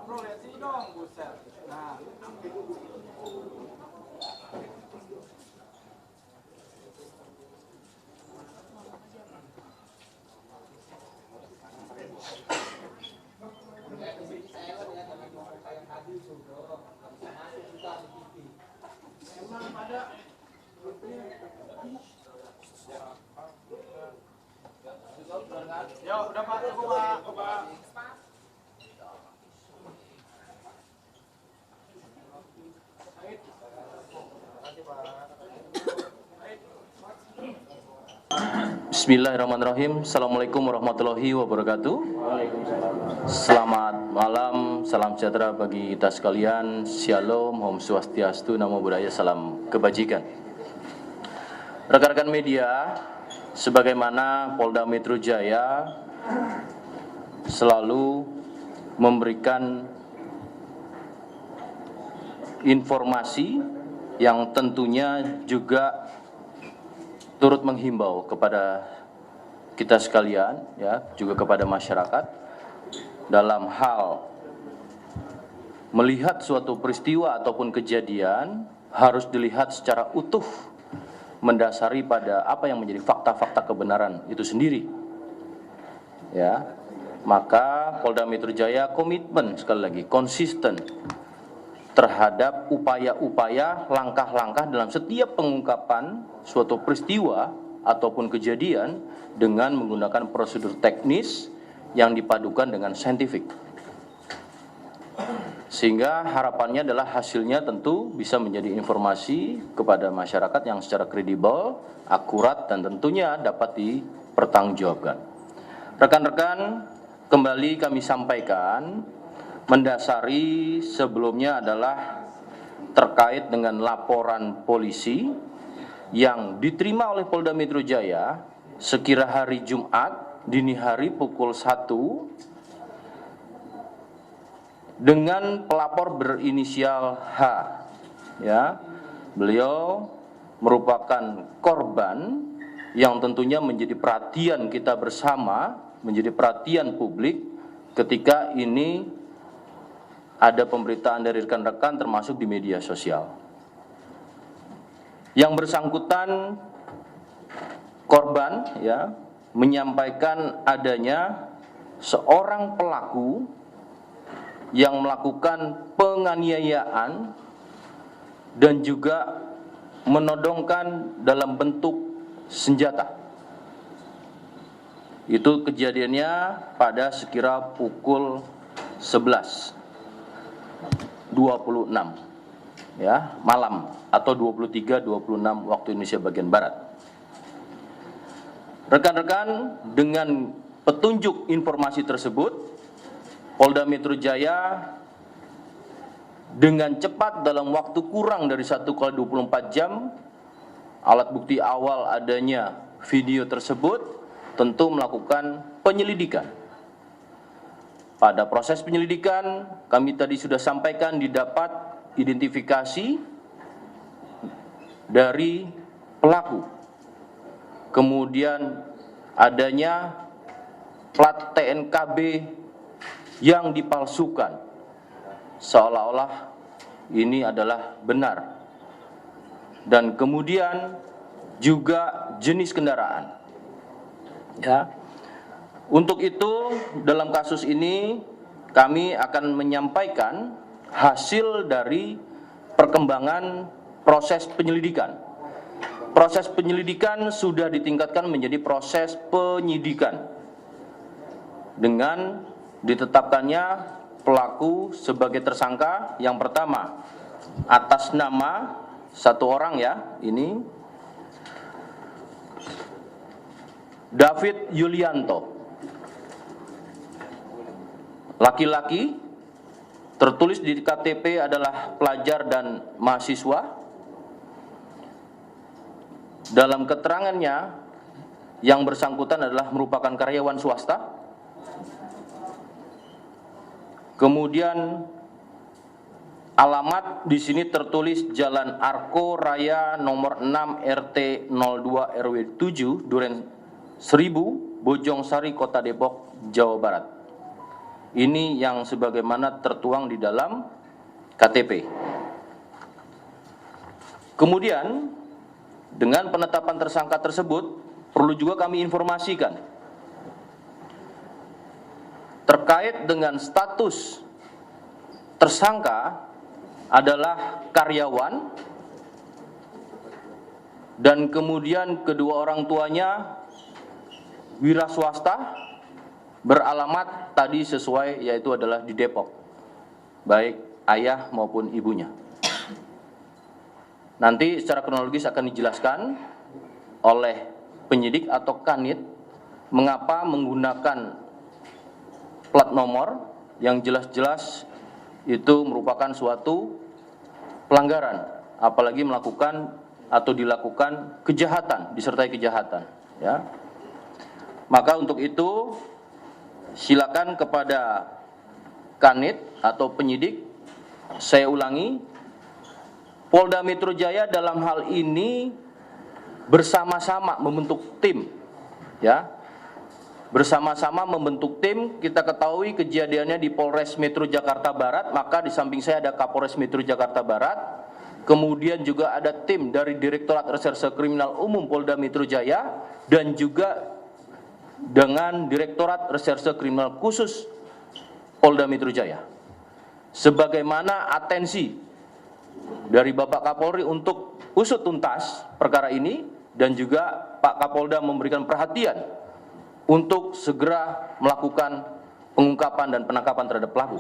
Bro, lihat sini dong, buset. Nah. Yo, udah Pak, cukup Pak. Bismillahirrahmanirrahim. Assalamualaikum warahmatullahi wabarakatuh. Selamat malam, salam sejahtera bagi kita sekalian. Shalom, Om Swastiastu, Namo Buddhaya, salam kebajikan. Rekan-rekan media, sebagaimana Polda Metro Jaya selalu memberikan informasi yang tentunya juga turut menghimbau kepada kita sekalian, ya, juga kepada masyarakat dalam hal melihat suatu peristiwa ataupun kejadian harus dilihat secara utuh, mendasari pada apa yang menjadi fakta-fakta kebenaran itu sendiri. Ya, maka Polda Metro Jaya komitmen, sekali lagi konsisten terhadap upaya-upaya, langkah-langkah dalam setiap pengungkapan suatu peristiwa ataupun kejadian dengan menggunakan prosedur teknis yang dipadukan dengan saintifik. Sehingga harapannya adalah hasilnya tentu bisa menjadi informasi kepada masyarakat yang secara kredibel, akurat, dan tentunya dapat dipertanggungjawabkan. Rekan-rekan, kembali kami sampaikan, mendasari sebelumnya adalah terkait dengan laporan polisi yang diterima oleh Polda Metro Jaya sekira hari Jumat dini hari pukul 1 dengan pelapor berinisial H. Ya, beliau merupakan korban yang tentunya menjadi perhatian kita bersama, menjadi perhatian publik ketika ini ada pemberitaan dari rekan-rekan termasuk di media sosial. Yang bersangkutan korban, ya, menyampaikan adanya seorang pelaku yang melakukan penganiayaan dan juga menodongkan dalam bentuk senjata. Itu kejadiannya pada sekira pukul 11.26 ya, malam atau 23.26 waktu Indonesia bagian barat. Rekan-rekan, dengan petunjuk informasi tersebut, Polda Metro Jaya dengan cepat dalam waktu kurang dari 1x24 jam, alat bukti awal adanya video tersebut, tentu melakukan penyelidikan. Pada proses penyelidikan, kami tadi sudah sampaikan didapat identifikasi dari pelaku. Kemudian adanya plat TNKB yang dipalsukan, seolah-olah ini adalah benar. Dan kemudian juga jenis kendaraan. Ya. Untuk itu, dalam kasus ini kami akan menyampaikan hasil dari perkembangan proses penyelidikan. Proses penyelidikan sudah ditingkatkan menjadi proses penyidikan dengan ditetapkannya pelaku sebagai tersangka. Yang pertama, atas nama satu orang, ya, ini David Yulianto, laki-laki tertulis di KTP adalah pelajar dan mahasiswa. Dalam keterangannya, yang bersangkutan adalah merupakan karyawan swasta. Kemudian alamat di sini tertulis Jalan Arko Raya nomor 6 RT 02 RW 7 Duren 1000 Bojongsari Kota Depok, Jawa Barat. Ini yang sebagaimana tertuang di dalam KTP. Kemudian dengan penetapan tersangka tersebut perlu juga kami informasikan terkait dengan status tersangka adalah karyawan dan kemudian kedua orang tuanya wira swasta beralamat tadi sesuai, yaitu adalah di Depok, baik ayah maupun ibunya. Nanti secara kronologis akan dijelaskan oleh penyidik atau kanit mengapa menggunakan plat nomor yang jelas-jelas itu merupakan suatu pelanggaran, apalagi melakukan atau dilakukan kejahatan, disertai kejahatan, ya. Maka untuk itu silakan kepada kanit atau penyidik, saya ulangi, Polda Metro Jaya dalam hal ini bersama-sama membentuk tim, ya. Bersama-sama membentuk tim. Kita ketahui kejadiannya di Polres Metro Jakarta Barat, maka di samping saya ada Kapolres Metro Jakarta Barat. Kemudian juga ada tim dari Direktorat Reserse Kriminal Umum Polda Metro Jaya dan juga dengan Direktorat Reserse Kriminal Khusus Polda Metro Jaya. Sebagaimana atensi dari Bapak Kapolri untuk usut tuntas perkara ini, dan juga Pak Kapolda memberikan perhatian untuk segera melakukan pengungkapan dan penangkapan terhadap pelaku.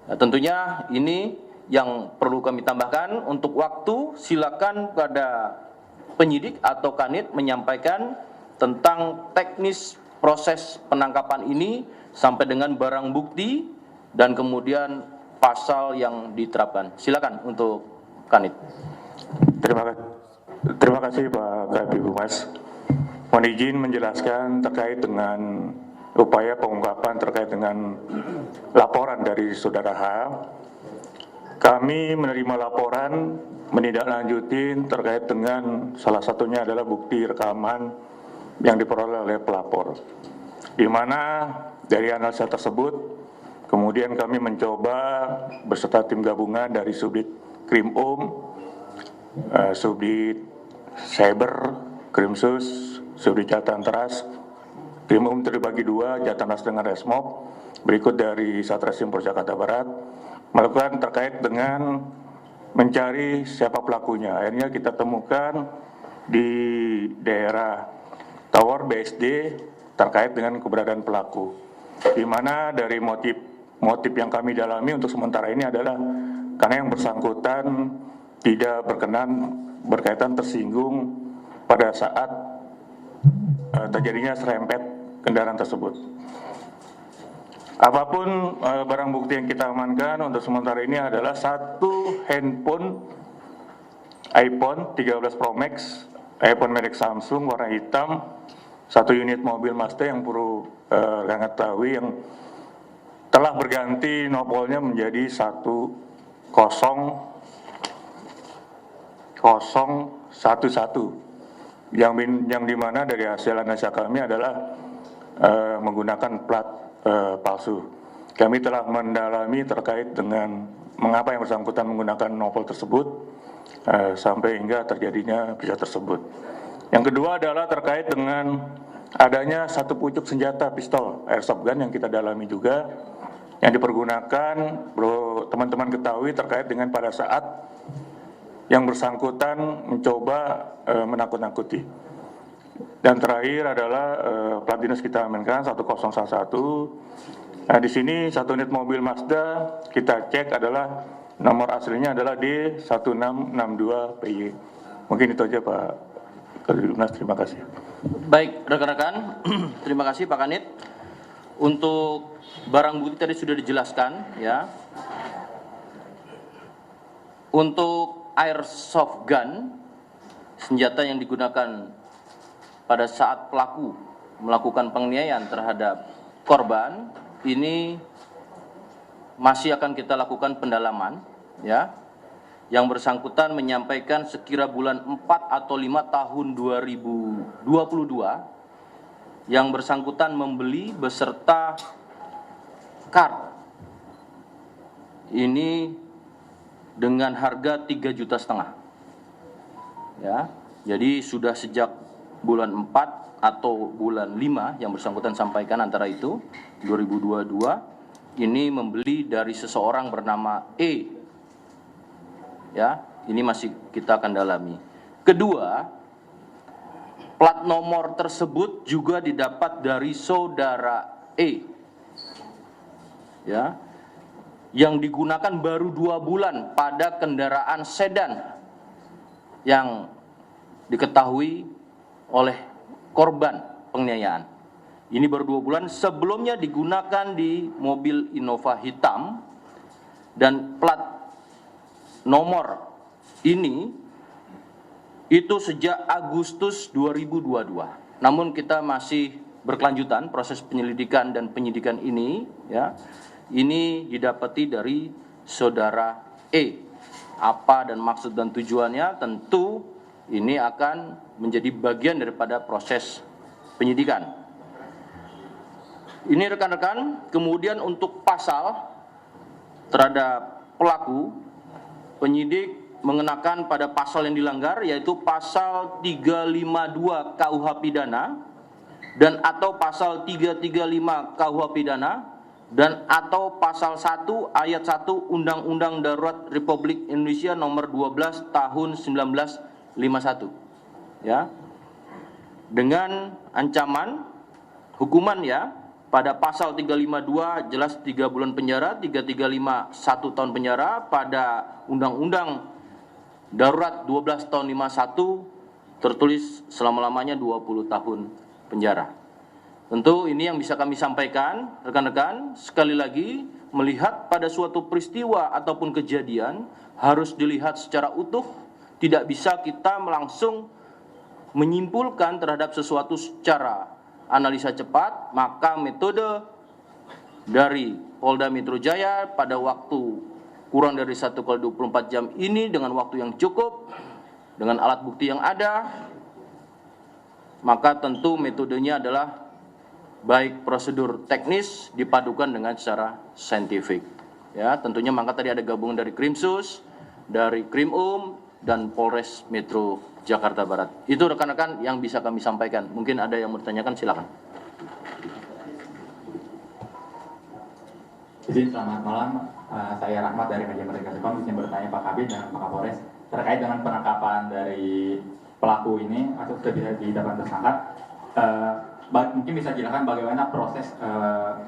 Nah, tentunya ini yang perlu kami tambahkan. Untuk waktu, silakan pada penyidik atau kanit menyampaikan tentang teknis proses penangkapan ini sampai dengan barang bukti dan kemudian pasal yang diterapkan. Silakan untuk kanit. Terima kasih Pak Kabid Humas. Mohon izin menjelaskan terkait dengan upaya pengungkapan terkait dengan laporan dari Saudara H. Kami menerima laporan menindaklanjuti terkait dengan salah satunya adalah bukti rekaman yang diperoleh oleh pelapor, di mana dari analisa tersebut kemudian kami mencoba beserta tim gabungan dari Subdit Krim Subdit Cyber, Krimsus, Subdit Jatan Teras, Krim terbagi dua, Jatan Teras dengan Resmob, berikut dari Satreskrim Polres Jakarta Barat, melakukan terkait dengan mencari siapa pelakunya. Akhirnya kita temukan di daerah Tower BSD terkait dengan keberadaan pelaku, di mana dari motif yang kami dalami untuk sementara ini adalah karena yang bersangkutan tidak berkaitan tersinggung pada saat terjadinya serempet kendaraan tersebut. Apapun barang bukti yang kita amankan untuk sementara ini adalah satu handphone iPhone 13 Pro Max, iPhone merek Samsung warna hitam, satu unit mobil Mazda yang perlu rekan ketahui yang telah berganti nopolnya menjadi 1011 yang dimana dari hasil analisa kami adalah menggunakan plat palsu. Kami telah mendalami terkait dengan mengapa yang bersangkutan menggunakan nopol tersebut sampai hingga terjadinya peristiwa tersebut. Yang kedua adalah terkait dengan adanya satu pucuk senjata pistol airsoft gun yang kita dalami juga, yang dipergunakan, teman-teman ketahui terkait dengan pada saat yang bersangkutan mencoba menakut-nakuti. Dan terakhir adalah plat dinas kita amankan 1011. Nah, di sini satu unit mobil Mazda kita cek adalah nomor aslinya adalah D1662PY. Mungkin itu aja Pak Kabid Humas, terima kasih. Baik rekan-rekan, terima kasih Pak Kanit. Untuk barang bukti tadi sudah dijelaskan, ya. Untuk airsoft gun, senjata yang digunakan pada saat pelaku melakukan penganiayaan terhadap korban, ini masih akan kita lakukan pendalaman, ya. Yang bersangkutan menyampaikan sekira bulan 4 atau 5 tahun 2022, yang bersangkutan membeli beserta card ini dengan harga 3,5 juta. Ya, jadi sudah sejak bulan 4 atau bulan 5 yang bersangkutan sampaikan antara itu 2022 ini membeli dari seseorang bernama E. Ya, ini masih kita akan dalami. Kedua, plat nomor tersebut juga didapat dari saudara E. Ya, yang digunakan baru 2 bulan pada kendaraan sedan yang diketahui oleh korban penganiayaan. Ini baru 2 bulan, sebelumnya digunakan di mobil Innova hitam, dan plat nomor ini itu sejak Agustus 2022. Namun kita masih berkelanjutan proses penyelidikan dan penyidikan ini, ya. Ini didapati dari saudara E. Apa dan maksud dan tujuannya tentu ini akan menjadi bagian daripada proses penyidikan. Ini rekan-rekan, kemudian untuk pasal terhadap pelaku, penyidik mengenakan pada pasal yang dilanggar, yaitu pasal 352 KUH Pidana dan atau pasal 335 KUH Pidana dan atau pasal 1 ayat 1 Undang-Undang Darurat Republik Indonesia nomor 12 tahun 1951, ya, dengan ancaman hukuman, ya, pada pasal 352 jelas 3 bulan penjara, 335 1 tahun penjara, pada Undang-Undang Darurat 12 tahun 51 tertulis selama-lamanya 20 tahun penjara. Tentu ini yang bisa kami sampaikan, rekan-rekan. Sekali lagi, melihat pada suatu peristiwa ataupun kejadian harus dilihat secara utuh. Tidak bisa kita langsung menyimpulkan terhadap sesuatu secara analisa cepat. Maka metode dari Polda Metro Jaya pada waktu kurang dari 1x24 jam ini dengan waktu yang cukup, dengan alat bukti yang ada, maka tentu metodenya adalah baik prosedur teknis dipadukan dengan secara saintifik. Ya, tentunya maka tadi ada gabungan dari Krimsus, dari Krimum, dan Polres Metro Jakarta Barat. Itu rekan-rekan yang bisa kami sampaikan. Mungkin ada yang mau ditanyakan, silakan. Izin, selamat malam. Saya Rahmat dari Media Merdeka.com. Izin bertanya Pak Kabid dan Pak Kapolres terkait dengan penangkapan dari pelaku ini atau sudah bisa didapat tersangka. Mungkin bisa jelaskan bagaimana proses,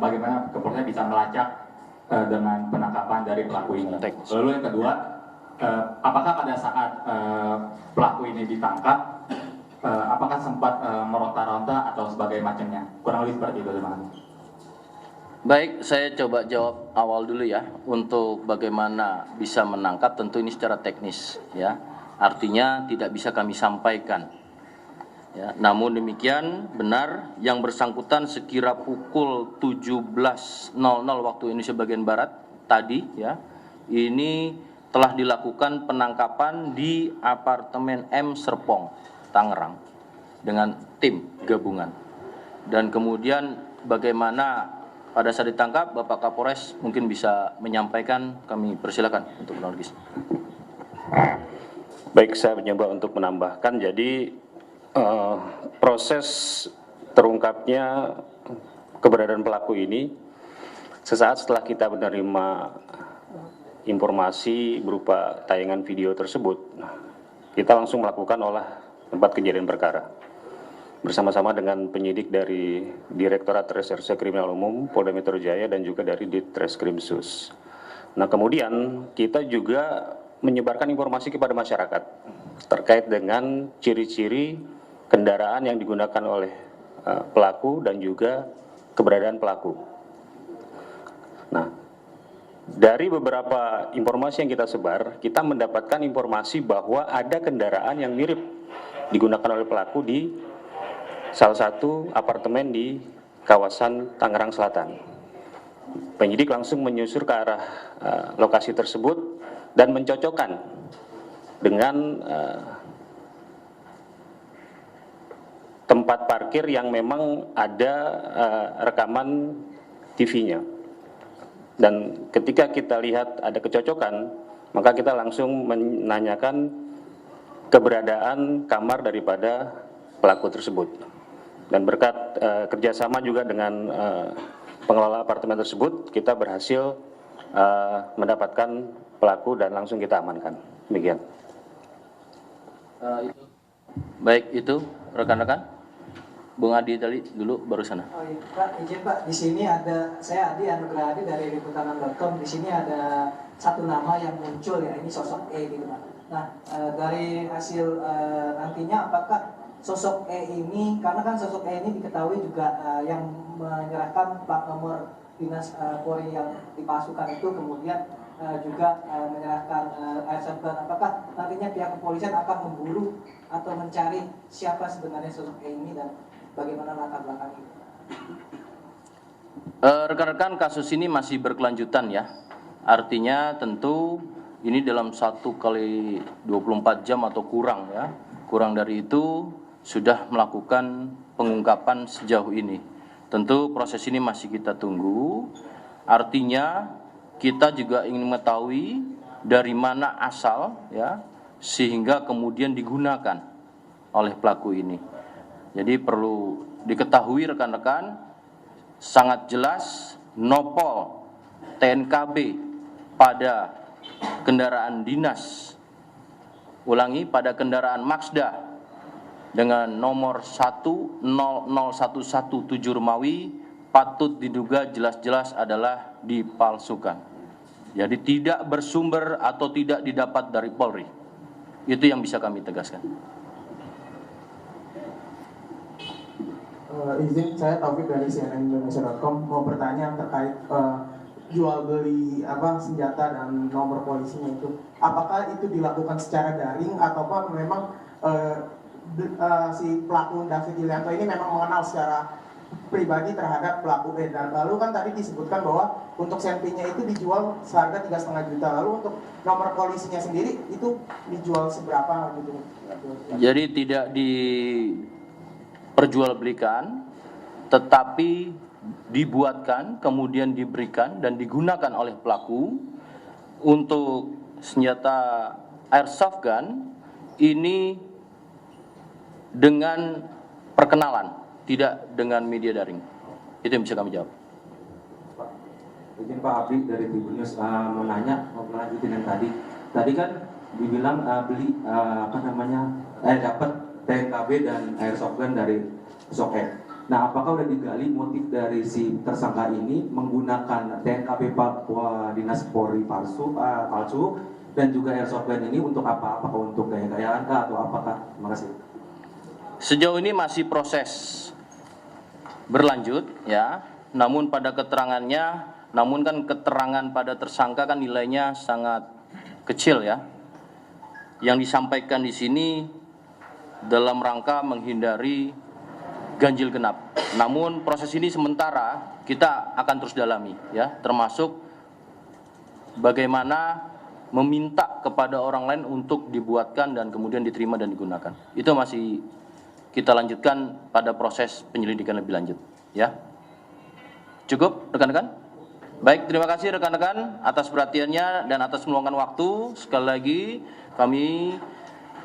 bagaimana kepolisian bisa melacak dengan penangkapan dari pelaku ini. Lalu yang kedua, apakah pada saat pelaku ini ditangkap, apakah sempat meronta-ronta atau sebagai macamnya? Kurang lebih seperti itu, terima kasih. Baik, saya coba jawab awal dulu ya. Untuk bagaimana bisa menangkap, tentu ini secara teknis, ya. Artinya tidak bisa kami sampaikan. Ya, namun demikian benar yang bersangkutan sekira pukul 17.00 waktu Indonesia bagian Barat tadi, ya, ini telah dilakukan penangkapan di apartemen M Serpong, Tangerang dengan tim gabungan. Dan kemudian bagaimana pada saat ditangkap, Bapak Kapolres mungkin bisa menyampaikan, kami persilakan untuk kronologis. Baik, saya mencoba untuk menambahkan. Jadi proses terungkapnya keberadaan pelaku ini sesaat setelah kita menerima informasi berupa tayangan video tersebut, kita langsung melakukan olah tempat kejadian perkara bersama-sama dengan penyidik dari Direktorat Reserse Kriminal Umum Polda Metro Jaya dan juga dari Ditreskrimsus. Nah, kemudian kita juga menyebarkan informasi kepada masyarakat terkait dengan ciri-ciri kendaraan yang digunakan oleh pelaku dan juga keberadaan pelaku. Nah, dari beberapa informasi yang kita sebar, kita mendapatkan informasi bahwa ada kendaraan yang mirip digunakan oleh pelaku di salah satu apartemen di kawasan Tangerang Selatan. Penyidik langsung menyusur ke arah lokasi tersebut dan mencocokkan dengan tempat parkir yang memang ada rekaman TV-nya. Dan ketika kita lihat ada kecocokan, maka kita langsung menanyakan keberadaan kamar daripada pelaku tersebut. Dan berkat kerjasama juga dengan pengelola apartemen tersebut, kita berhasil mendapatkan pelaku dan langsung kita amankan. Demikian. Baik, itu rekan-rekan. Bung Adi tadi dulu baru sana. Oh iya, Pak, izin Pak, di sini ada saya Adi Anugrah Adi dari liputan.com. Di sini ada satu nama yang muncul ya, ini sosok E gitu Pak. Nah, dari hasil nantinya apakah sosok E ini, karena kan sosok E ini diketahui juga yang menyerahkan plat nomor dinas Polri yang dipalsukan itu, kemudian juga menyerahkan airsoft gun. Apakah nantinya pihak kepolisian akan memburu atau mencari siapa sebenarnya sosok E ini dan bagaimana latar belakangnya? Rekan-rekan, kasus ini masih berkelanjutan ya. Artinya tentu ini dalam 1 kali 24 jam atau kurang ya. Kurang dari itu sudah melakukan pengungkapan sejauh ini. Tentu proses ini masih kita tunggu. Artinya kita juga ingin mengetahui dari mana asal ya, sehingga kemudian digunakan oleh pelaku ini. Jadi perlu diketahui rekan-rekan, sangat jelas nopol TNKB pada kendaraan dinas, ulangi, pada kendaraan Mazda dengan nomor 1001117 Romawi patut diduga jelas-jelas adalah dipalsukan. Jadi tidak bersumber atau tidak didapat dari Polri. Itu yang bisa kami tegaskan. Izin, saya Taufik dari cnnindonesia.com mau bertanya terkait jual beli senjata dan nomor polisinya itu. Apakah itu dilakukan secara daring ataukah memang si pelaku David Ilianto ini memang mengenal secara pribadi terhadap pelaku E? Dan lalu kan tadi disebutkan bahwa untuk senpinya itu dijual seharga 3,5 juta. Lalu untuk nomor polisinya sendiri itu dijual seberapa gitu? Jadi tidak diperjualbelikan, tetapi dibuatkan, kemudian diberikan dan digunakan oleh pelaku untuk senjata airsoft gun ini dengan perkenalan, tidak dengan media daring. Itu yang bisa kami jawab. Pak, izin Pak Abdi dari Tribun News menanya, mau melanjutin yang tadi. Tadi kan dibilang beli dapat TNKB dan airsoft gun dari Soket. Nah, apakah udah digali motif dari si tersangka ini menggunakan TNKB Dinas Polri palsu dan juga airsoft gun ini untuk apa? Apakah untuk gaya-gayaan kah atau apakah? Terima kasih. Sejauh ini masih proses berlanjut ya. Namun pada keterangannya, keterangan pada tersangka kan nilainya sangat kecil ya. Yang disampaikan di sini dalam rangka menghindari ganjil genap. Namun proses ini sementara kita akan terus dalami ya, termasuk bagaimana meminta kepada orang lain untuk dibuatkan dan kemudian diterima dan digunakan. Itu masih kita lanjutkan pada proses penyelidikan lebih lanjut ya. Cukup rekan-rekan? Baik, terima kasih rekan-rekan atas perhatiannya dan atas meluangkan waktu. Sekali lagi kami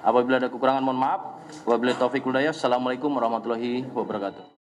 apabila ada kekurangan mohon maaf. Wabillahi taufiq wal hidayah. Assalamualaikum warahmatullahi wabarakatuh.